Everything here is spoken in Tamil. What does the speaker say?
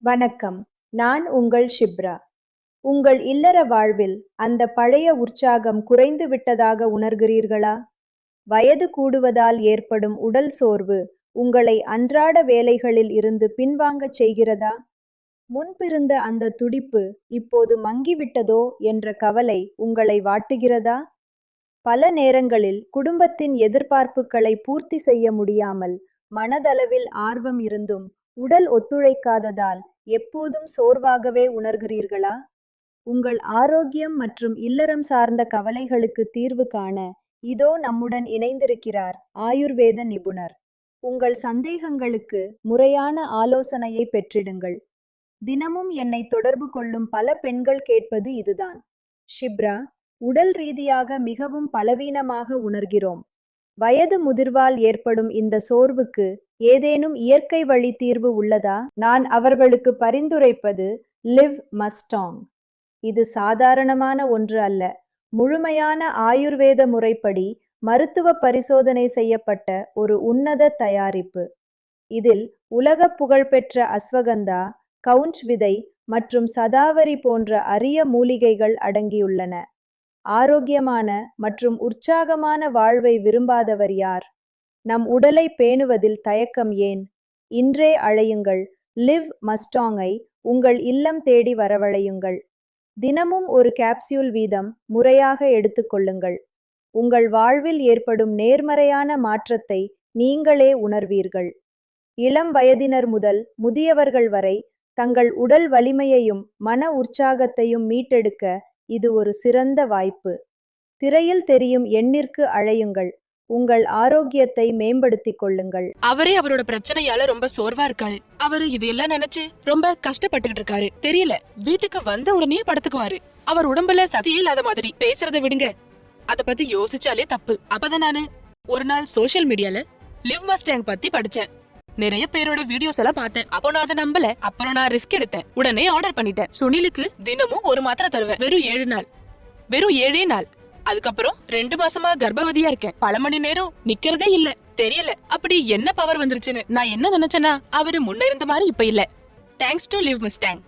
வணக்கம். நான் உங்கள் ஷிப்ரா. உங்கள் இல்லற வாழ்வில் அந்த பழைய உற்சாகம் குறைந்து விட்டதாக உணர்கிறீர்களா? வயது கூடுவதால் ஏற்படும் உடல் சோர்வு உங்களை அன்றாட வேலைகளில் இருந்து பின்வாங்கச் செய்கிறதா? முன்பிருந்த அந்த துடிப்பு இப்போது மங்கிவிட்டதோ என்ற கவலை உங்களை வாட்டுகிறதா? பல நேரங்களில் குடும்பத்தின் எதிர்பார்ப்புகளை பூர்த்தி செய்ய முடியாமல் மனதளவில் ஆர்வம் இருந்தும் உடல் ஒத்துழைக்காததால் எப்போதும் சோர்வாகவே உணர்கிறீர்களா? உங்கள் ஆரோக்கியம் மற்றும் இல்லறம் சார்ந்த கவலைகளுக்கு தீர்வு காண இதோ நம்முடன் இணைந்திருக்கிறார் ஆயுர்வேத நிபுணர். உங்கள் சந்தேகங்களுக்கு முறையான ஆலோசனையை பெற்றிடுங்கள். தினமும் என்னை தொடர்பு கொள்ளும் பல பெண்கள் கேட்பது இதுதான். ஷிப்ரா, உடல் ரீதியாக மிகவும் பலவீனமாக உணர்கிறோம். வயது முதிர்வால் ஏற்படும் இந்த சோர்வுக்கு ஏதேனும் இயற்கை வழி தீர்வு உள்ளதா? நான் அவர்களுக்கு பரிந்துரைப்பது லிவ் மஸ்டாங். இது சாதாரணமான ஒன்று அல்ல. முழுமையான ஆயுர்வேத முறைப்படி மருத்துவ பரிசோதனை செய்யப்பட்ட ஒரு உன்னத தயாரிப்பு. இதில் உலக புகழ்பெற்ற அஸ்வகந்தா, கவுண்ட் விதை மற்றும் சதாவரி போன்ற அரிய மூலிகைகள் அடங்கியுள்ளன. ஆரோக்கியமான மற்றும் உற்சாகமான வாழ்வை விரும்பாதவர் யார்? நம் உடலை பேணுவதில் தயக்கம் ஏன்? இன்றே அழையுங்கள். லிவ் மஸ்டாங்கை உங்கள் இல்லம் தேடி வரவழையுங்கள். தினமும் ஒரு கேப்சியூல் வீதம் முறையாக எடுத்துக்கொள்ளுங்கள். உங்கள் வாழ்வில் ஏற்படும் நேர்மறையான மாற்றத்தை நீங்களே உணர்வீர்கள். இளம் வயதினர் முதல் முதியவர்கள் வரை தங்கள் உடல் வலிமையையும் மன உற்சாகத்தையும் மீட்டெடுக்க இது ஒரு சிறந்த வாய்ப்பு. திரையில் தெரியும் எண்ணிற்கு அழையுங்கள். உங்கள் ஆரோக்கியத்தை மேம்படுத்திக் கொள்ளுங்கள். அவரே அவரோட பிரச்சனையால ரொம்ப சோர்வா இருக்காரு. அவரு இதெல்லாம் நினைச்சு ரொம்ப கஷ்டப்பட்டுக்கிட்டு இருக்காரு. தெரியல, வீட்டுக்கு வந்த உடனே படுத்துக்குவாரு. அவர் உடம்புல சதியே இல்லாத மாதிரி. பேசுறத விடுங்க, அத பத்தி யோசிச்சாலே தப்பு. அப்பதான் நானு ஒரு நாள் சோசியல் மீடியால லிவ் மஸ்டாங் பத்தி படிச்சேன். நிறைய பேரோட வீடியோஸ் எல்லாம் பார்த்தேன். அப்போ நான் அதை நம்பல. அப்புறம் நான் ரிஸ்க் எடுத்தேன். உடனே ஆர்டர் பண்ணிட்டேன். சுனிலுக்கு தினமும் ஒரு மாத்திரை தருவேன். வெறும் 7 நாள். வெறும் 7 நாள். அதுக்கப்புறம் 2 மாசமா கர்ப்பவதியா இருக்கேன். பல மணி நேரம் நிக்கிறதே இல்ல. தெரியல அப்படி என்ன பவர் வந்துருச்சுன்னு. நான் என்ன நினைச்சேன்னா அவரு முன்ன இருந்த மாதிரி இப்ப இல்ல. Thanks to live Mustang.